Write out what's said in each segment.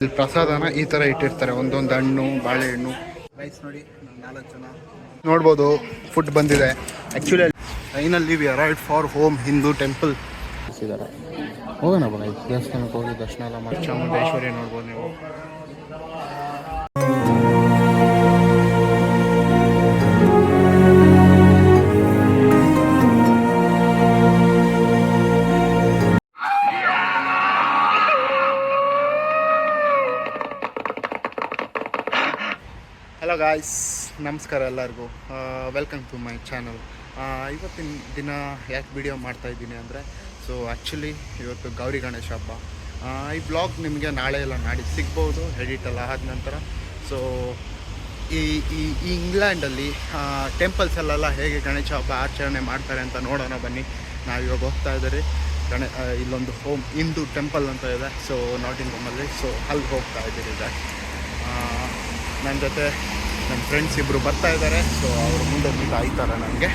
ಇಲ್ಲಿ ಪ್ರಸಾದನ ಈ ಥರ ಇಟ್ಟಿರ್ತಾರೆ, ಒಂದೊಂದು ಹಣ್ಣು, ಬಾಳೆಹಣ್ಣು. ರೈಸ್ ನೋಡಿ, 4 ಜನ ನೋಡ್ಬೋದು. ಫುಡ್ ಬಂದಿದೆ. Actually finally we arrived for home Hindu temple. ಹೋಗೋಣ ಬನ್ನಿ, ದೇವಸ್ಥಾನಕ್ಕೆ ಹೋಗಿ ದರ್ಶನ ಎಲ್ಲ ಮಾಡಿ. ಚಾಮುಂಡೇಶ್ವರಿ ನೋಡ್ಬೋದು ನೀವು. ಹಲೋ ಗಾಯ್ಸ್, ನಮಸ್ಕಾರ ಎಲ್ಲರಿಗೂ. Welcome to my channel. ಇವತ್ತಿನ ದಿನ ಯಾಕೆ ವಿಡಿಯೋ ಮಾಡ್ತಾಯಿದ್ದೀನಿ ಅಂದರೆ, ಸೊ ಆ್ಯಕ್ಚುಲಿ ಇವತ್ತು ಗೌರಿ ಗಣೇಶ ಹಬ್ಬ. ಈ ಬ್ಲಾಗ್ ನಿಮಗೆ ನಾಳೆ ಎಲ್ಲ ನಾಡಿದ್ದು ಸಿಗ್ಬೋದು, ಎಡಿಟ್ ಎಲ್ಲ ಆದ ನಂತರ. ಸೊ ಈ ಈ ಇಂಗ್ಲೆಂಡಲ್ಲಿ ಟೆಂಪಲ್ಸಲ್ಲೆಲ್ಲ ಹೇಗೆ ಗಣೇಶ ಹಬ್ಬ ಆಚರಣೆ ಮಾಡ್ತಾರೆ ಅಂತ ನೋಡೋಣ ಬನ್ನಿ. ನಾವಿವಾಗ ಹೋಗ್ತಾ ಇದ್ದೀರಿ ಇಲ್ಲೊಂದು ಹೋಮ್ ಹಿಂದೂ ಟೆಂಪಲ್ ಅಂತ ಇದೆ, ಸೊ ನಾಟಿಂಗಮಲ್ಲಿ. ಸೊ ಅಲ್ಲಿ ಹೋಗ್ತಾ ಇದ್ದೀರಿ ಇದೆ. ನನ್ನ ಜೊತೆ ನನ್ನ ಫ್ರೆಂಡ್ಸ್ ಇಬ್ಬರು ಬರ್ತಾ ಇದ್ದಾರೆ. ಸೊ ಅವರು ಮುಂದೆ ಮೀಟ್ ಆಯ್ತಾರೆ ನನಗೆ.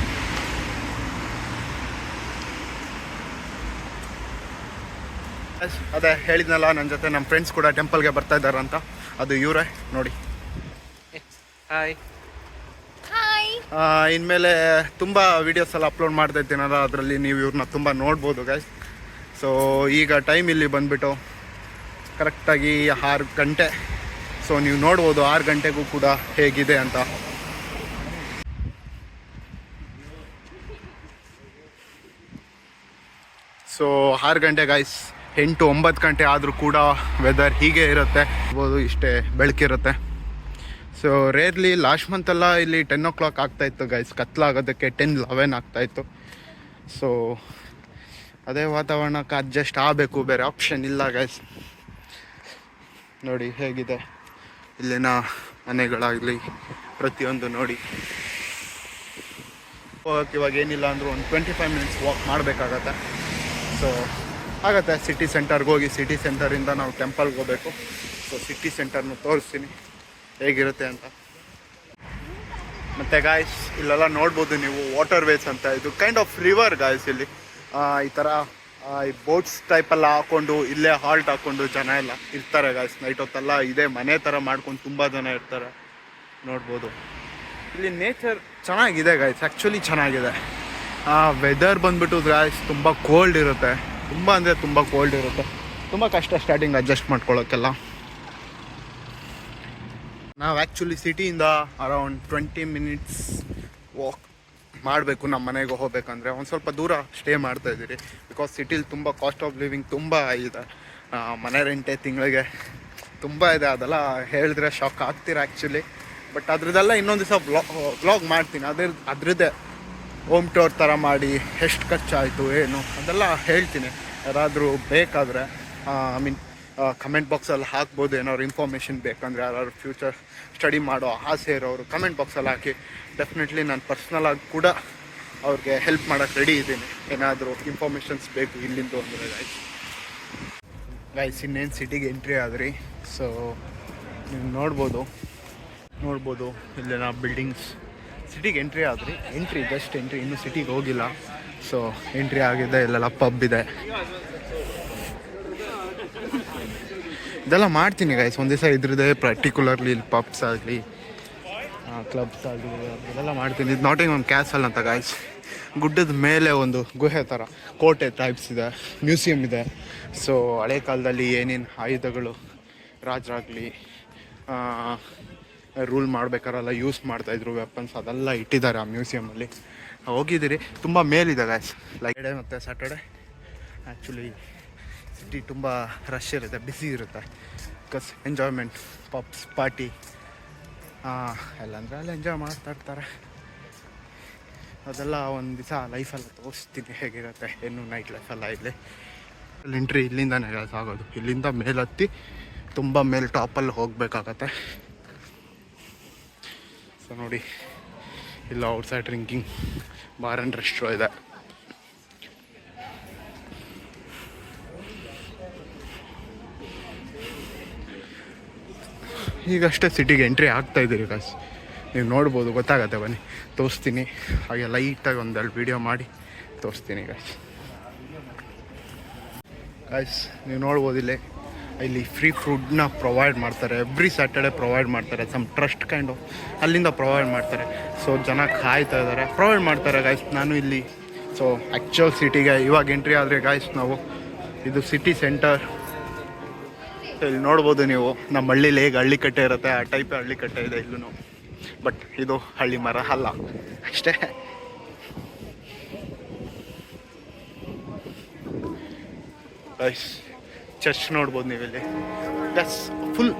ಅದೇ ಹೇಳಿದ್ನಲ್ಲ, ನನ್ನ ಜೊತೆ ನಮ್ಮ ಫ್ರೆಂಡ್ಸ್ ಕೂಡ ಟೆಂಪಲ್ಗೆ ಬರ್ತಾ ಇದ್ದಾರೆ ಅಂತ. ಅದು ಇವರೇ ನೋಡಿ. ಹಾಯ್. ಇನ್ಮೇಲೆ ತುಂಬ ವೀಡಿಯೋಸ್ ಎಲ್ಲ ಅಪ್ಲೋಡ್ ಮಾಡ್ತಾ ಇದ್ದೀನಲ್ಲ, ಅದರಲ್ಲಿ ನೀವು ಇವ್ರನ್ನ ತುಂಬ ನೋಡ್ಬೋದು ಗೈಸ್. ಸೊ ಈಗ ಟೈಮ್ ಇಲ್ಲಿ ಬಂದುಬಿಟ್ಟು ಕರೆಕ್ಟಾಗಿ 6 ಗಂಟೆ. ಸೊ ನೀವು ನೋಡ್ಬೋದು 6 ಗಂಟೆಗೂ ಕೂಡ ಹೇಗಿದೆ ಅಂತ. ಸೊ 6 ಗಂಟೆ ಗೈಸ್, 8-9 ಗಂಟೆ ಆದರೂ ಕೂಡ ವೆದರ್ ಹೀಗೆ ಇರುತ್ತೆ. ಇಷ್ಟೇ ಬೆಳಕಿರುತ್ತೆ. ಸೊ ರೇರ್ಲಿ ಲಾಸ್ಟ್ ಮಂತೆಲ್ಲ ಇಲ್ಲಿ 10 o'clock ಆಗ್ತಾಯಿತ್ತು ಗೈಸ್, ಕತ್ಲಾಗೋದಕ್ಕೆ 10-11 ಆಗ್ತಾಯಿತ್ತು. ಸೊ ಅದೇ ವಾತಾವರಣಕ್ಕೆ ಅಡ್ಜಸ್ಟ್ ಆಗಬೇಕು, ಬೇರೆ ಆಪ್ಷನ್ ಇಲ್ಲ ಗೈಸ್. ನೋಡಿ ಹೇಗಿದೆ ಇಲ್ಲಿನ ಮನೆಗಳಾಗಲಿ ಪ್ರತಿಯೊಂದು ನೋಡಿ. ಹೋಗೋಕ್ಕೆ ಇವಾಗ ಏನಿಲ್ಲ ಅಂದರೂ ಒಂದು 25 ಮಿನಿಟ್ಸ್ ವಾಕ್ ಮಾಡಬೇಕಾಗತ್ತೆ. ಸೊ ಆಗುತ್ತೆ. ಸಿಟಿ ಸೆಂಟರ್ಗೆ ಹೋಗಿ ಸಿಟಿ ಸೆಂಟರಿಂದ ನಾವು ಟೆಂಪಲ್ಗೆ ಹೋಗಬೇಕು. ಸೊ ಸಿಟಿ ಸೆಂಟರ್ನ ತೋರಿಸ್ತೀನಿ ಹೇಗಿರುತ್ತೆ ಅಂತ. ಮತ್ತು ಗಾಯ್ಸ್ ಇಲ್ಲೆಲ್ಲ ನೋಡ್ಬೋದು ನೀವು, ವಾಟರ್ ವೇಸ್ ಅಂತ. ಇದು ಕೈಂಡ್ ಆಫ್ ರಿವರ್ ಗಾಯ್ಸ್. ಇಲ್ಲಿ ಈ ಥರ ಈ ಬೋಟ್ಸ್ ಟೈಪೆಲ್ಲ ಹಾಕ್ಕೊಂಡು ಇಲ್ಲೇ ಹಾಲ್ಟ್ ಹಾಕ್ಕೊಂಡು ಜನ ಎಲ್ಲ ಇರ್ತಾರೆ ಗಾಯ್ಸ್. ನೈಟ್ ಹೊತ್ತೆಲ್ಲ ಇದೇ ಮನೆ ಥರ ಮಾಡ್ಕೊಂಡು ತುಂಬ ಜನ ಇರ್ತಾರೆ, ನೋಡ್ಬೋದು. ಇಲ್ಲಿ ನೇಚರ್ ಚೆನ್ನಾಗಿದೆ ಗಾಯ್ಸ್, ಆ್ಯಕ್ಚುಲಿ ಚೆನ್ನಾಗಿದೆ. ವೆದರ್ ಬಂದುಬಿಟ್ಟು ಗಾಯ್ಸ್ ತುಂಬ ಕೋಲ್ಡ್ ಇರುತ್ತೆ, ತುಂಬ ಅಂದರೆ ತುಂಬ ಕೋಲ್ಡ್ ಇರುತ್ತೆ. ತುಂಬ ಕಷ್ಟ ಸ್ಟಾರ್ಟಿಂಗ್ ಅಡ್ಜಸ್ಟ್ ಮಾಡ್ಕೊಳ್ಳೋಕ್ಕೆಲ್ಲ. ನಾವು ಆ್ಯಕ್ಚುಲಿ ಸಿಟಿಯಿಂದ ಅರೌಂಡ್ 20 ಮಿನಿಟ್ಸ್ ವಾಕ್ ಮಾಡಬೇಕು ನಮ್ಮ ಮನೆಗೆ ಹೋಗ್ಬೇಕಂದ್ರೆ. ಒಂದು ಸ್ವಲ್ಪ ದೂರ ಸ್ಟೇ ಮಾಡ್ತಾಯಿದ್ದೀರಿ, ಬಿಕಾಸ್ ಸಿಟಿಲಿ ತುಂಬ ಕಾಸ್ಟ್ ಆಫ್ ಲಿವಿಂಗ್ ತುಂಬ ಇದೆ. ಮನೆ ರೆಂಟೇ ತಿಂಗಳಿಗೆ ತುಂಬ ಇದೆ. ಅದೆಲ್ಲ ಹೇಳಿದ್ರೆ ಶಾಕ್ ಆಗ್ತೀರ ಆ್ಯಕ್ಚುಲಿ. ಬಟ್ ಅದ್ರದ್ದೆಲ್ಲ ಇನ್ನೊಂದು ದಿವಸ ವ್ಲಾಗ್ ಮಾಡ್ತೀನಿ. ಅದ್ರದ್ದೇ ಹೋಮ್ ಟೂರ್ ಥರ ಮಾಡಿ ಎಷ್ಟು ಖರ್ಚಾಯಿತು ಏನು ಅದೆಲ್ಲ ಹೇಳ್ತೀನಿ. ಯಾರಾದರೂ ಬೇಕಾದರೆ ಕಮೆಂಟ್ ಬಾಕ್ಸಲ್ಲಿ ಹಾಕ್ಬೋದು. ಏನಾದ್ರು ಇನ್ಫಾರ್ಮೇಷನ್ ಬೇಕಂದರೆ, ಯಾರು ಫ್ಯೂಚರ್ ಸ್ಟಡಿ ಮಾಡೋ ಆಸೆ ಇರೋರು ಕಮೆಂಟ್ ಬಾಕ್ಸಲ್ಲಿ ಹಾಕಿ. ಡೆಫಿನೆಟ್ಲಿ ನಾನು ಪರ್ಸ್ನಲಾಗಿ ಕೂಡ ಅವ್ರಿಗೆ ಹೆಲ್ಪ್ ಮಾಡೋಕ್ಕೆ ರೆಡಿ ಇದ್ದೀನಿ, ಏನಾದರೂ ಇನ್ಫಾರ್ಮೇಷನ್ಸ್ ಬೇಕು ಇಲ್ಲಿಂದು ಅಂದರೆ. ಗೈಸ್ ಇನ್ನೇನು ಸಿಟಿಗೆ ಎಂಟ್ರಿ ಆದ್ರಿ. ಸೊ ನೀವು ನೋಡ್ಬೋದು ಇಲ್ಲಿನ ಬಿಲ್ಡಿಂಗ್ಸ್. ಸಿಟಿಗೆ ಎಂಟ್ರಿ ಜಸ್ಟ್ ಎಂಟ್ರಿ, ಇನ್ನೂ ಸಿಟಿಗೆ ಹೋಗಿಲ್ಲ. ಸೊ ಎಂಟ್ರಿ ಆಗಿದೆ. ಇಲ್ಲೆಲ್ಲ ಪಬ್ ಇದೆ, ಇದೆಲ್ಲ ಮಾಡ್ತೀನಿ ಗೈಸ್ ಒಂದು ದಿವಸ. ಇದ್ರದ್ದೇ ಪರ್ಟಿಕ್ಯುಲರ್ಲಿ ಇಲ್ಲಿ ಪಬ್ಸ್ ಆಗಲಿ ಕ್ಲಬ್ಸ್ ಆಗಲಿ ಅದೆಲ್ಲ ಮಾಡ್ತೀನಿ. ಇದು ನಾಟಿಂಗಮ್ ಕ್ಯಾಸಲ್ ಅಂತ ಗೈಸ್. ಗುಡ್ಡದ ಮೇಲೆ ಒಂದು ಗುಹೆ ಥರ ಕೋಟೆ ಟೈಪ್ಸ್ ಇದೆ, ಮ್ಯೂಸಿಯಮ್ ಇದೆ. ಸೊ ಹಳೆ ಕಾಲದಲ್ಲಿ ಏನೇನು ಆಯುಧಗಳು ರಾಜರಾಗಲಿ ರೂಲ್ ಮಾಡ್ಬೇಕಾರೆಲ್ಲ ಯೂಸ್ ಮಾಡ್ತಾಯಿದ್ರು, ವೆಪನ್ಸ್ ಅದೆಲ್ಲ ಇಟ್ಟಿದ್ದಾರೆ ಆ ಮ್ಯೂಸಿಯಮಲ್ಲಿ. ಹೋಗಿದ್ದೀರಿ. ತುಂಬ ಮೇಲಿದೆ ಗೈಸ್. ಫ್ರೈಡೇ ಮತ್ತು ಸ್ಯಾಟರ್ಡೆ ಆ್ಯಕ್ಚುಲಿ ಸಿಟಿ ತುಂಬ ರಶ್ ಇರುತ್ತೆ, ಬ್ಯುಸಿ ಇರುತ್ತೆ. ಬಿಕಾಸ್ ಎಂಜಾಯ್ಮೆಂಟ್, ಪಬ್ಸ್, ಪಾರ್ಟಿ ಎಲ್ಲ ಅಂದರೆ ಅಲ್ಲಿ ಎಂಜಾಯ್ ಮಾಡ್ತಾಯಿರ್ತಾರೆ. ಅದೆಲ್ಲ ಒಂದು ದಿವಸ ಲೈಫೆಲ್ಲ ತೋರಿಸ್ತೀನಿ ಹೇಗಿರುತ್ತೆ ಏನು ನೈಟ್ ಲೈಫೆಲ್ಲ. ಇಲ್ಲಿ ಎಂಟ್ರಿ ಇಲ್ಲಿಂದನೇ ಆಗೋದು. ಇಲ್ಲಿಂದ ಮೇಲತ್ತಿ ತುಂಬ ಮೇಲೆ ಟಾಪಲ್ಲಿ ಹೋಗಬೇಕಾಗತ್ತೆ. ಸೊ ನೋಡಿ, ಇಲ್ಲ outside drinking bar and restro ಇದೆ. ಈಗಷ್ಟೇ ಸಿಟಿಗೆ ಎಂಟ್ರಿ ಆಗ್ತಾಯಿದ್ದೀರಿ ಗಾಯ್ಸ್. ನೀವು ನೋಡ್ಬೋದು, ಗೊತ್ತಾಗತ್ತೆ. ಬನ್ನಿ ತೋರಿಸ್ತೀನಿ. ಹಾಗೆ ಲೈಟಾಗಿ ಒಂದೆರಡು ವೀಡಿಯೋ ಮಾಡಿ ತೋರಿಸ್ತೀನಿ ಗಾಯ್ಸ್. ನೀವು ನೋಡ್ಬೋದು ಇಲ್ಲಿ ಇಲ್ಲಿ ಫ್ರೀ ಫುಡ್ನ ಪ್ರೊವೈಡ್ ಮಾಡ್ತಾರೆ. ಎವ್ರಿ ಸ್ಯಾಟರ್ಡೆ ಪ್ರೊವೈಡ್ ಮಾಡ್ತಾರೆ. ಸಮ್ ಟ್ರಸ್ಟ್ ಕೈಂಡ್ ಆಫ್ ಅಲ್ಲಿಂದ ಪ್ರೊವೈಡ್ ಮಾಡ್ತಾರೆ. ಸೊ ಜನ ಕಾಯ್ತಾ ಇದ್ದಾರೆ, ಪ್ರೊವೈಡ್ ಮಾಡ್ತಾರೆ ಗಾಯ್ಸ್. ನಾನು ಇಲ್ಲಿ ಸೊ ಆ್ಯಕ್ಚುಯಲ್ ಸಿಟಿಗೆ ಇವಾಗ ಎಂಟ್ರಿ ಆದರೆ ಗಾಯ್ಸ್ ನಾವು ಇದು ಸಿಟಿ ಸೆಂಟರ್. ಇಲ್ಲಿ ನೋಡ್ಬೋದು ನೀವು, ನಮ್ಮ ಹಳ್ಳೀಲಿ ಹೇಗೆ ಹಳ್ಳಿ ಕಟ್ಟೆ ಇರುತ್ತೆ ಆ ಟೈಪ್ ಹಳ್ಳಿ ಕಟ್ಟೆ ಇದೆ ಇಲ್ಲೂ. ಬಟ್ ಇದು ಹಳ್ಳಿ ಮರ ಅಲ್ಲ ಅಷ್ಟೇ. ಗೈಸ್ ಚರ್ಚ್ ನೋಡ್ಬೋದು ನೀವು ಇಲ್ಲಿ. ಪ್ಲಸ್ ಫುಲ್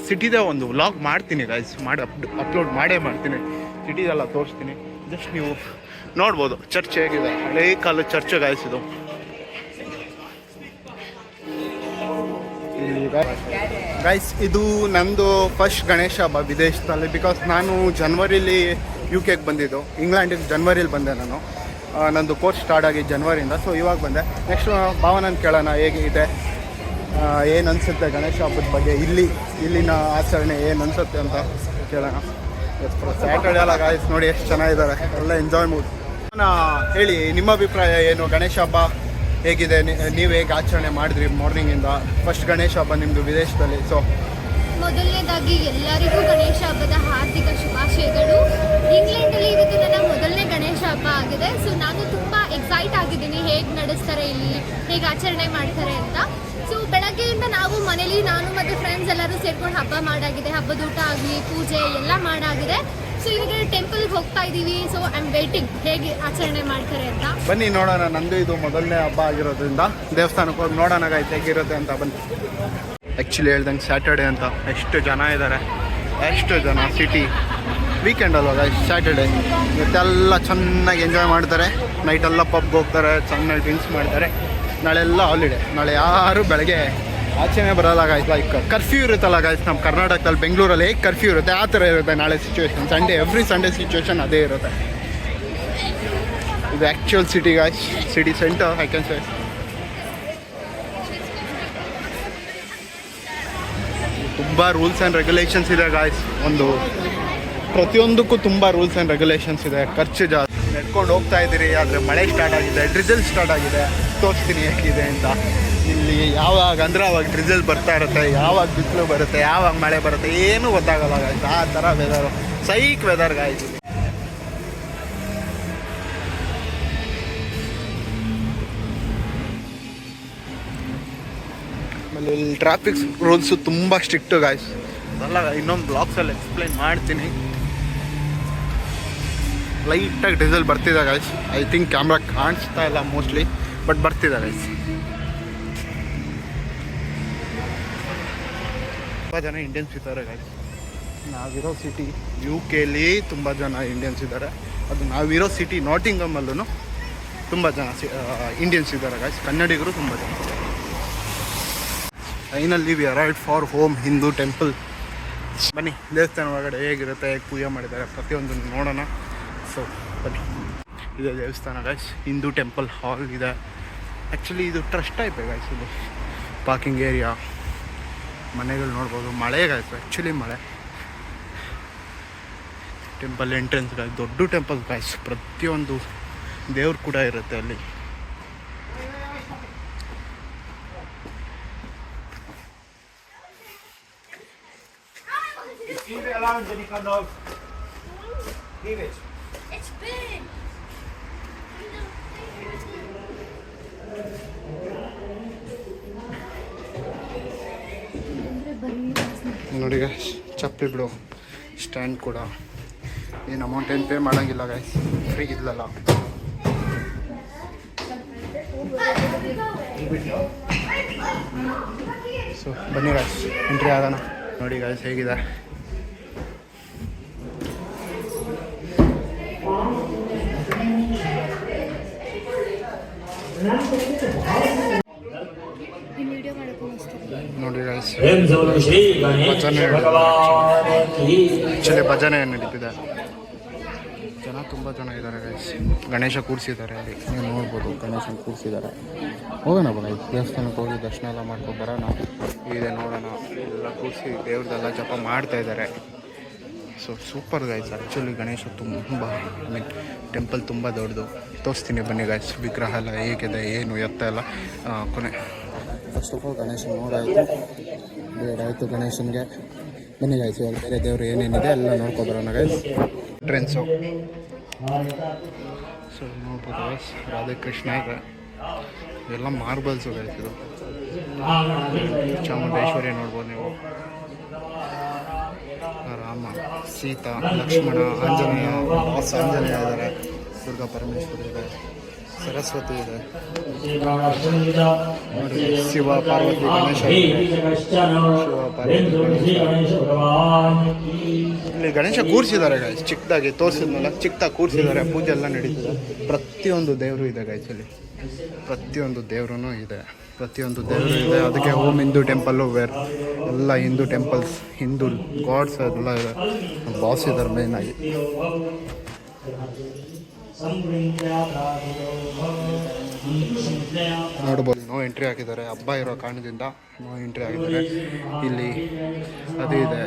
ಸಿಟಿದೇ ಒಂದು ವ್ಲಾಗ್ ಮಾಡ್ತೀನಿ ಗೈಸ್, ಮಾಡಿ ಅಪ್ಲೋಡ್ ಮಾಡೇ ಮಾಡ್ತೀನಿ. ಸಿಟಿದೆಲ್ಲ ತೋರಿಸ್ತೀನಿ. ಜಸ್ಟ್ ನೀವು ನೋಡ್ಬೋದು ಚರ್ಚ್ ಹೇಗಿದೆ, ಹಳೇ ಕಾಲದ ಚರ್ಚ್ ಗೈಸ್ ಇದು. ಗೈಸ್ ಇದು ನಂದು ಫಸ್ಟ್ ಗಣೇಶ ಹಬ್ಬ ವಿದೇಶದಲ್ಲಿ. ಬಿಕಾಸ್ ನಾನು ಜನವರಿಲಿ UK ಬಂದಿದ್ದು, ಇಂಗ್ಲೆಂಡಿಗೆ ಜನವರಿಲಿ ಬಂದೆ ನಾನು. ನಂದು ಕೋರ್ಸ್ ಸ್ಟಾರ್ಟ್ ಆಗಿ ಜನವರಿಯಿಂದ. ಸೊ ಇವಾಗ ಬಂದೆ. ನೆಕ್ಸ್ಟ್ ಭಾವನನ್ನು ಕೇಳೋಣ ಹೇಗಿದೆ, ಏನು ಅನಿಸುತ್ತೆ ಗಣೇಶ ಹಬ್ಬದ ಬಗ್ಗೆ, ಇಲ್ಲಿನ ಆಚರಣೆ ಏನು ಅನಿಸುತ್ತೆ ಅಂತ ಕೇಳೋಣ. ಸ್ಯಾಟರ್ಡೆ ಎಲ್ಲ ಗಾಯ್ಸ್ ನೋಡಿ ಎಷ್ಟು ಚೆನ್ನಾಗಿದ್ದಾರೆ, ಎಲ್ಲ ಎಂಜಾಯ್ ಮಾಡಿ. ಹೇಳಿ ನಿಮ್ಮ ಅಭಿಪ್ರಾಯ ಏನು, ಗಣೇಶ ಹಬ್ಬ ಹೇಗಿದೆ, ನೀವು ಹೇಗೆ ಆಚರಣೆ ಮಾಡಿದ್ರಿ ಮಾರ್ನಿಂಗಿಂದ? ಫಸ್ಟ್ ಗಣೇಶ ಹಬ್ಬ ನಿಮ್ಮದು ವಿದೇಶದಲ್ಲಿ. ಸೊ ಮೊದಲನೇದಾಗಿ ಎಲ್ಲರಿಗೂ ಗಣೇಶ ಹಬ್ಬದ ಹಾರ್ದಿಕ ಶುಭಾಶಯಗಳು. ಇಂಗ್ಲೆಂಡಲ್ಲಿ ಇವತ್ತು ನನ್ನ ಮೊದಲನೇ ಗಣೇಶ ಹಬ್ಬ ಆಗಿದೆ. ಸೊ ನಾನು ತುಂಬ ಎಕ್ಸೈಟ್ ಆಗಿದ್ದೀನಿ ಹೇಗೆ ನಡೆಸ್ತಾರೆ ಇಲ್ಲಿ, ಹೇಗೆ ಆಚರಣೆ ಮಾಡ್ತಾರೆ ಅಂತ. ಸೊ ಬೆಳಗ್ಗೆಯಿಂದ ನಾವು ಮನೇಲಿ ನಾನು ಮತ್ತು ಫ್ರೆಂಡ್ಸ್ ಎಲ್ಲರೂ ಸೇರ್ಕೊಂಡು ಹಬ್ಬ ಮಾಡಾಗಿದೆ. ಹಬ್ಬದ ಊಟ ಆಗಲಿ, ಪೂಜೆ ಎಲ್ಲ ಮಾಡಾಗಿದೆ. ಸೊ ಇವಾಗ ಟೆಂಪಲ್ಗೆ ಹೋಗ್ತಾ ಇದ್ದೀವಿ. ಸೊ ಐ ಆಮ್ ವೇಟಿಂಗ್ ಹೇಗೆ ಆಚರಣೆ ಮಾಡ್ತಾರೆ ಅಂತ. ಬನ್ನಿ ನೋಡೋಣ. ನಂದು ಇದು ಮೊದಲನೇ ಹಬ್ಬ ಆಗಿರೋದ್ರಿಂದ ದೇವಸ್ಥಾನಕ್ಕೆ ಹೋಗಿ ನೋಡೋಣ ಗಾಯ್ತು ಹೇಗಿರುತ್ತೆ ಅಂತ. ಬನ್ನಿ. ಆ್ಯಕ್ಚುಲಿ ಹೇಳ್ದಂಗೆ ಸ್ಯಾಟರ್ಡೆ ಅಂತ ಎಷ್ಟು ಜನ ಇದ್ದಾರೆ, ಎಷ್ಟು ಜನ. ಸಿಟಿ ವೀಕೆಂಡ್ ಅಲ್ವ ಗಾಯ್ಸ್, ಸ್ಯಾಟರ್ಡೆ. ಇವತ್ತೆಲ್ಲ ಚೆನ್ನಾಗಿ ಎಂಜಾಯ್ ಮಾಡ್ತಾರೆ. ನೈಟೆಲ್ಲ ಪಬ್ಗೆ ಹೋಗ್ತಾರೆ, ಚೆನ್ನಾಗಿ ಡ್ರಿಂಕ್ಸ್ ಮಾಡ್ತಾರೆ. ನಾಳೆಲ್ಲ ಹಾಲಿಡೇ. ನಾಳೆ ಯಾರು ಬೆಳಗ್ಗೆ ಆಚೆನೇ ಬರೋಲ್ಲ ಗಾಯ್ಸ್. ಲೈಕ್ ಕರ್ಫ್ಯೂ ಇರುತ್ತಲ್ಲ ಗಾಯ್ಸ್, ನಮ್ಮ ಕರ್ನಾಟಕದಲ್ಲಿ ಬೆಂಗಳೂರಲ್ಲಿ ಹೇಗೆ ಕರ್ಫ್ಯೂ ಇರುತ್ತೆ ಆ ಥರ ಇರುತ್ತೆ ನಾಳೆ situation. Sunday every Sunday situation ಅದೇ ಇರುತ್ತೆ. ಇದು actual city guys, city centre I can say. ತುಂಬ ರೂಲ್ಸ್ ಆ್ಯಂಡ್ ರೆಗ್ಯುಲೇಷನ್ಸ್ ಇದೆ ಗಾಯ್ಸ್. ಪ್ರತಿಯೊಂದಕ್ಕೂ ತುಂಬ ರೂಲ್ಸ್ ಆ್ಯಂಡ್ ರೆಗ್ಯುಲೇಷನ್ಸ್ ಇದೆ. ಖರ್ಚು ಜಾಸ್ತಿ. ನಡ್ಕೊಂಡು ಹೋಗ್ತಾ ಇದ್ದೀರಿ, ಆದರೆ ಮಳೆ ಸ್ಟಾರ್ಟ್ ಆಗಿದೆ, ಡ್ರಿಸಲ್ ಸ್ಟಾರ್ಟ್ ಆಗಿದೆ. ತೋರಿಸ್ತೀನಿ ಹೇಗಿದೆ ಅಂತ. ಇಲ್ಲಿ ಯಾವಾಗ ಅಂದರೆ ಅವಾಗ ಡ್ರಿಸಲ್ ಬರ್ತಾ ಇರುತ್ತೆ, ಯಾವಾಗ ಬಿಸಿಲು ಬರುತ್ತೆ, ಯಾವಾಗ ಮಳೆ ಬರುತ್ತೆ ಏನೂ ಗೊತ್ತಾಗಲ್ಲ ಗಾಯ್ಸ್. ಆ ಥರ ವೆದರು, ಸೈಕ್ ವೆದರ್ ಗಾಯ್ಸ್. ಆಮೇಲೆ ಇಲ್ಲಿ ಟ್ರಾಫಿಕ್ ರೂಲ್ಸು ತುಂಬ ಸ್ಟ್ರಿಕ್ಟು ಗಾಯ್ಸ್. ಅದೆಲ್ಲ ಇನ್ನೊಂದು ಬ್ಲಾಗ್ಸಲ್ಲಿ ಎಕ್ಸ್ಪ್ಲೈನ್ ಮಾಡ್ತೀನಿ. ಲೈಟಾಗಿ ಡೀಸೆಲ್ ಬರ್ತಿದೆ ಗಾಯ್ಸ್. ಐ ಥಿಂಕ್ ಕ್ಯಾಮ್ರಾ ಕಾಣಿಸ್ತಾ ಇಲ್ಲ ಮೋಸ್ಟ್ಲಿ, ಬಟ್ ಬರ್ತಿದೆ ಗಾಯ್ಸ್. ತುಂಬ ಜನ ಇಂಡಿಯನ್ಸ್ ಇದ್ದಾರೆ ಗಾಯ್ಸ್. ನಾವಿರೋ ಸಿಟಿ UK ತುಂಬ ಜನ ಇಂಡಿಯನ್ಸ್ ಇದ್ದಾರೆ. ಅದು ನಾವಿರೋ ಸಿಟಿ ನಾಟಿಂಗಮಲ್ಲೂ ತುಂಬ ಜನ ಇಂಡಿಯನ್ಸ್ ಇದ್ದಾರೆ ಗಾಯ್ಸ್. ಕನ್ನಡಿಗರು ತುಂಬ ಜನ. Finally we arrived for home, Hindu temple. ಬನ್ನಿ ದೇವಸ್ಥಾನ ಒಳಗಡೆ ಹೇಗಿರುತ್ತೆ, ಹೇಗೆ ಪೂಜೆ ಮಾಡಿದ್ದಾರೆ ಪ್ರತಿಯೊಂದನ್ನು ನೋಡೋಣ. ಸೊ ಬನ್ನಿ, ಇದೆ ದೇವಸ್ಥಾನ ಗಾಯ್ಸ್. ಹಿಂದೂ ಟೆಂಪಲ್ ಹಾಲ್ ಇದೆ. ಆ್ಯಕ್ಚುಲಿ ಇದು ಟ್ರಸ್ಟ್ ಟೈಪ್ ಗಾಯ್ಸ್. ಇದು ಪಾರ್ಕಿಂಗ್ ಏರಿಯಾ, ಮನೆಗಳು ನೋಡ್ಬೋದು. ಮಳೆ ಗಾಯ್ಸ್, ಆ್ಯಕ್ಚುಲಿ ಮಳೆ. ಟೆಂಪಲ್ ಎಂಟ್ರೆನ್ಸ್ ಗಾಯ್ಸ್, ದೊಡ್ಡ ಟೆಂಪಲ್ ಗಾಯ್ಸ್. ಪ್ರತಿಯೊಂದು ದೇವ್ರು ಕೂಡ ಇರುತ್ತೆ ಅಲ್ಲಿ. ನೋಡಿ ಗಾಯ್ಸ್, ಚಪ್ಪಲಿ ಬಿಡು ಸ್ಟ್ಯಾಂಡ್ ಕೂಡ. ಏನು ಅಮೌಂಟ್ ಏನು ಪೇ ಮಾಡೋಂಗಿಲ್ಲ ಗಾಯ್ಸ್, ಫ್ರೀ ಇಲ್ಲಲ್ಲ. ಸೊ ಬನ್ನಿ ಗಾಯ್ಸ್, ಎಂಟ್ರಿ ಆಗೋಣ. ನೋಡಿ ಗಾಯ್ಸ್ ಹೇಗಿದೆ. ನೋಡಿ ಗಾಯ್ಸ್, ಭಜನೆ ನಡೀತಿದೆ. ಜನ ತುಂಬ ಜನ ಇದ್ದಾರೆ ಗಾಯ್ಸ್. ಗಣೇಶ ಕೂರಿಸಿದ್ದಾರೆ ಅಲ್ಲಿ, ನೀವು ನೋಡ್ಬೋದು. ಗಣೇಶನ ಕೂರಿಸಿದ್ದಾರೆ. ಹೋಗೋಣ ಗಾಯ್ಸ್, ದೇವಸ್ಥಾನಕ್ಕೆ ಹೋಗಿ ದರ್ಶನ ಎಲ್ಲ ಮಾಡ್ಕೊಂಡು ಬರೋಣ. ಇದೆ ನೋಡೋಣ, ಎಲ್ಲ ಕೂರಿಸಿ ದೇವ್ರದ್ದೆಲ್ಲ ಜಪ ಮಾಡ್ತಾ ಇದ್ದಾರೆ. So super guys. Actually Ganesha ತುಂಬ ಟೆಂಪಲ್ ತುಂಬ ದೊಡ್ಡದು. ತೋರಿಸ್ತೀನಿ ಬನ್ನಿ ಗಾಯ್ಸ್. ವಿಗ್ರಹ ಎಲ್ಲ ಹೇಗಿದೆ, ಏನು ಎತ್ತ ಎಲ್ಲ ಕೊನೆ ಫಸ್ಟ್ ಆಫ್ ಆಲ್ ಗಣೇಶನ ನೋಡಾಯಿತು, ಬೇಡಾಯಿತು ಗಣೇಶನಿಗೆ. ಬನ್ನಿ ಗಾಯ್ಸ್, ಇವಾಗ ಬೇರೆ ದೇವರು ಏನೇನಿದೆ ಎಲ್ಲ ನೋಡ್ಕೊಬರೋಣ ಗೈಸ್. ಟ್ರೆನ್ಸು ಸೊ ನೋಡ್ಬೋದು ಗೈಸ್, ರಾಧಾಕೃಷ್ಣ ಇದೆ, ಎಲ್ಲ ಮಾರ್ಬಲ್ಸು ಗೈಸ್. ಇದು ಚಾಮುಂಡೇಶ್ವರಿ ನೋಡ್ಬೋದು ನೀವು, ರಾಮ, ಸೀತಾ, ಲಕ್ಷ್ಮಣ, ಆಂಜನೇಯ, ಆಂಜನೇಯ ಇದ್ದಾರೆ, ದುರ್ಗಾ ಪರಮೇಶ್ವರಿ ಇದೆ, ಸರಸ್ವತಿ ಇದೆ, ನೋಡಿ ಶಿವ ಪಾರ್ವತಿ ಗಣೇಶ, ಶಿವ ಪಾರ್ವತಿ ಗಣೇಶ. ಇಲ್ಲಿ ಗಣೇಶ ಕೂರಿಸಿದ್ದಾರೆ ಗಾಯ್ಸ್, ಚಿಕ್ಕದಾಗಿ ತೋರಿಸಿದ್ನಲ್ಲ, ಚಿಕ್ಕದಾಗಿ ಕೂರಿಸಿದ್ದಾರೆ, ಪೂಜೆ ಎಲ್ಲ ನಡೀತಿದೆ. ಪ್ರತಿಯೊಂದು ದೇವರು ಇದೆ ಗಾಯ್ಸ್ ಇಲ್ಲಿ, ಪ್ರತಿಯೊಂದು ದೇವ್ರೂ ಇದೆ, ಪ್ರತಿಯೊಂದು ದೇವರು ಇದೆ. ಅದಕ್ಕೆ ಓಮ್ ಹಿಂದೂ ಟೆಂಪಲ್ಲು ವೇರ್ ಎಲ್ಲ ಹಿಂದೂ ಟೆಂಪಲ್ಸ್, ಹಿಂದೂ ಗಾಡ್ಸ್ ಎಲ್ಲ ಇದೆ. ಬಾಸ್ ಇದ್ದಾರೆ ಮೇಯ್ನಾಗಿ. ನೋಡ್ಬೋದು ನೋ ಎಂಟ್ರಿ ಹಾಕಿದ್ದಾರೆ, ಹಬ್ಬ ಇರೋ ಕಾರಣದಿಂದ ನೋ ಎಂಟ್ರಿ ಆಗಿದ್ದಾರೆ. ಇಲ್ಲಿ ಅದು ಇದೆ,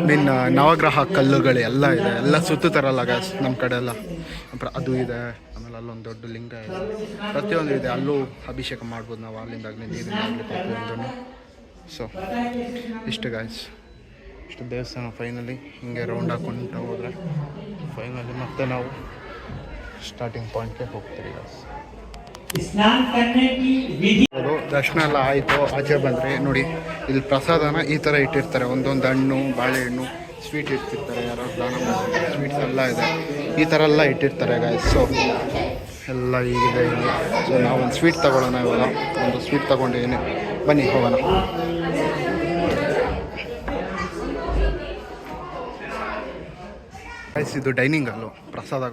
ಮೀನ್ ನವಗ್ರಹ ಕಲ್ಲುಗಳು ಎಲ್ಲ ಇದೆ, ಎಲ್ಲ ಸುತ್ತುತ್ತಾರಲ್ಲ ಗ್ಯಾಸ್ ನಮ್ಮ ಕಡೆ ಎಲ್ಲ, ಅದು ಇದೆ. ಆಮೇಲೆ ಅಲ್ಲೊಂದು ದೊಡ್ಡ ಲಿಂಗ ಇದೆ, ಪ್ರತಿಯೊಂದು ಇದೆ. ಅಲ್ಲೂ ಅಭಿಷೇಕ ಮಾಡ್ಬೋದು ನಾವು, ಅಲ್ಲಿಂದಾಗಲಿ ನೀರಿನಾಗಲಿ ಪ್ರತಿಯೊಂದನ್ನು. ಸೊ ಇಷ್ಟು ಗಾಯ್ಸ್, ಇಷ್ಟು ದೇವಸ್ಥಾನ. ಫೈನಲಿ ಹಿಂಗೆ ರೌಂಡ್ ಹಾಕ್ಕೊಂಡು ಹೋದರೆ ಫೈನಲಿ ಮತ್ತೆ ನಾವು ಸ್ಟಾರ್ಟಿಂಗ್ ಪಾಯಿಂಟ್ಗೆ ಹೋಗ್ತೀವಿ ಗಾಯ್ಸ್. ಅದು ದರ್ಶನ ಎಲ್ಲ ಆಯಿತು, ಆಚೆ ಬಂದರೆ ನೋಡಿ ಇಲ್ಲಿ ಪ್ರಸಾದನ ಈ ಥರ ಇಟ್ಟಿರ್ತಾರೆ, ಒಂದೊಂದು ಹಣ್ಣು, ಬಾಳೆಹಣ್ಣು, ಸ್ವೀಟ್ ಇಟ್ಟಿರ್ತಾರೆ, ಯಾರೋ ದಾನ ಮಾಡ್ತಾರೆ, ಸ್ವೀಟ್ಸ್ ಎಲ್ಲ ಇದೆ, ಈ ಥರ ಎಲ್ಲ ಇಟ್ಟಿರ್ತಾರೆ ಗಾಯ್ಸ್. ಸೊ ಎಲ್ಲ ಹೀಗಿದೆ ಇಲ್ಲಿ. ಸೊ ನಾವು ಒಂದು ಸ್ವೀಟ್ ತೊಗೊಳ್ಳೋಣ ಇವಾಗ, ಒಂದು ಸ್ವೀಟ್ ತೊಗೊಂಡಿದ್ದೀನಿ, ಬನ್ನಿ ಹೋಗೋಣ. ಗೈಸ್ ಇದು ಡೈನಿಂಗ್ ಅಲ್ಲು, ಪ್ರಸಾದ.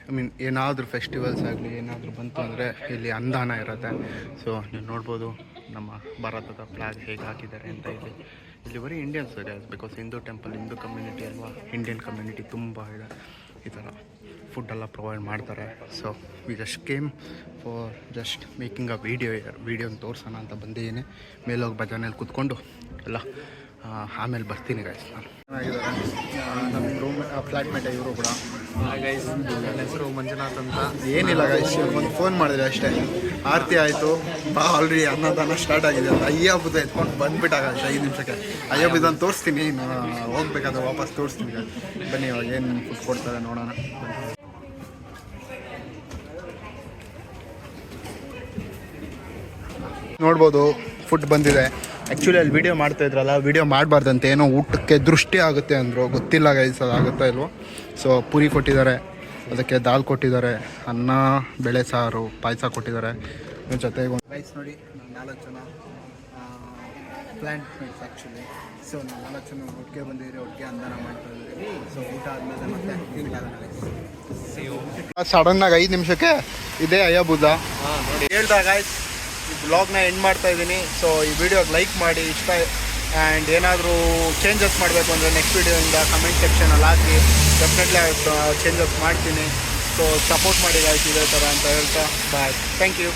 ಐ ಮೀನ್ ಏನಾದರೂ ಫೆಸ್ಟಿವಲ್ಸ್ ಆಗಲಿ ಏನಾದರೂ ಬಂತು ಅಂದರೆ ಇಲ್ಲಿ ಅನ್ನದಾನ ಇರುತ್ತೆ. ಸೊ ನೀವು ನೋಡ್ಬೋದು ನಮ್ಮ ಭಾರತದ ಫ್ಲಾಗ್ ಹೇಗೆ ಹಾಕಿದ್ದಾರೆ ಅಂತ. ಇಲ್ಲಿ ಬರೀ ಇಂಡಿಯನ್ಸ್ ಇದೆ, because Hindu temple, Hindu community ಅಲ್ವಾ, ಇಂಡಿಯನ್ ಕಮ್ಯುನಿಟಿ ತುಂಬ ಇದೆ. ಈ ಥರ ಫುಡ್ಡೆಲ್ಲ ಪ್ರೊವೈಡ್ ಮಾಡ್ತಾರೆ. So we just came for just making a ವೀಡಿಯೋನ ತೋರಿಸೋಣ ಅಂತ ಬಂದಿದ್ದೀನಿ. ಮೇಲೋಗಿ ಭಜನೆಯಲ್ಲಿ ಕೂತ್ಕೊಂಡು ಎಲ್ಲ ಆಮೇಲೆ ಬರ್ತೀನಿ ಗಾಯ್ಸ್. ನಾನು ನಮ್ಮ ರೂಮ್ ಫ್ಲ್ಯಾಟ್ಮೇಟ್ ಇವರು ಕೂಡ ಗೈಸ್, ನನ್ನ ಹೆಸರು ಮಂಜುನಾಥ್ ಅಂತ. ಏನಿಲ್ಲ ಗಾಯ್ಸ್, ಒಂದು ಫೋನ್ ಮಾಡಿದ್ರೆ ಅಷ್ಟೇ, ಆರತಿ ಆಯಿತು ಬಾ, ಆಲ್ರೆಡಿ ಅನ್ನದಾನ ಸ್ಟಾರ್ಟ್ ಆಗಿದೆ ಅಂತ ಅಯ್ಯಬ್ಬದ ಎತ್ಕೊಂಡು ಬಂದುಬಿಟ್ಟಾಗ ಅಷ್ಟೇ 5 ನಿಮಿಷಕ್ಕೆ. ಅಯ್ಯಬ್ಬದನ್ನು ತೋರಿಸ್ತೀನಿ, ಹೋಗ್ಬೇಕಾದ್ರೆ ವಾಪಸ್ ತೋರಿಸ್ತೀನಿ. ಬನ್ನಿ ಇವಾಗ ಏನು ಫುಡ್ ಕೊಡ್ತಾರೆ ನೋಡೋಣ. ನೋಡ್ಬೋದು ಫುಡ್ ಬಂದಿದೆ. ಆ್ಯಕ್ಚುಲಿ ಅಲ್ಲಿ ವೀಡಿಯೋ ಮಾಡ್ತಾಯಿದ್ರಲ್ಲ, ವೀಡಿಯೋ ಮಾಡಬಾರ್ದಂತೆ, ಏನೋ ಊಟಕ್ಕೆ ದೃಷ್ಟಿ ಆಗುತ್ತೆ ಅಂದರು, ಗೊತ್ತಿಲ್ಲ ಗೈಸ್ ಅದು ಆಗುತ್ತಾ ಇಲ್ವೋ. ಸೊ ಪೂರಿ ಕೊಟ್ಟಿದ್ದಾರೆ, ಅದಕ್ಕೆ ದಾಲ್ ಕೊಟ್ಟಿದ್ದಾರೆ, ಅನ್ನ, ಬೇಳೆ ಸಾರು, ಪಾಯಸ ಕೊಟ್ಟಿದ್ದಾರೆ. ಜೊತೆಗೆ ಒಂದು ರೈಸ್ ನೋಡಿ, ನಾವು 4 ಜನ ಪ್ಲ್ಯಾಂಟ್ ಮೇಟ್ಸ್ ಆ್ಯಕ್ಚುಲಿ. ಸೊ ನಾವು 4 ಜನ ಒಟ್ಟಿಗೆ ಬಂದಿದ್ದೀರಿ, ಒಟ್ಟಿಗೆ ಅನ್ನದಾನ ಮಾಡ್ತಾ ಇದ್ದೀವಿ. ಸೊ ಊಟ ಆದಮೇಲೆ ಮತ್ತೆ ಸಡನ್ನಾಗಿ 5 ನಿಮಿಷಕ್ಕೆ ಇದೇ ಅಯ್ಯಬುದ ಹೇಳ್ದಾಗ ಈ ಬ್ಲಾಗ್ನ ಎಂಡ್ ಮಾಡ್ತಾ ಇದ್ದೀನಿ. ಸೊ ಈ ವಿಡಿಯೋಗೆ ಲೈಕ್ ಮಾಡಿ, ಇಷ್ಟ ಆ್ಯಂಡ್ ಏನಾದರೂ ಚೇಂಜಸ್ ಮಾಡಬೇಕು ಅಂದರೆ ನೆಕ್ಸ್ಟ್ ವೀಡಿಯೋಯಿಂದ ಕಮೆಂಟ್ ಸೆಕ್ಷನಲ್ಲಿ ಹಾಕಿ, ಡೆಫಿನೆಟ್ಲಿ ಚೇಂಜಸ್ ಮಾಡ್ತೀನಿ. ಸೊ ಸಪೋರ್ಟ್ ಮಾಡಿ ಗಾಯ್ಸ್ ಇದೇ ಥರ ಅಂತ ಹೇಳ್ತಾ ಬಾಯ್, ಥ್ಯಾಂಕ್ ಯು.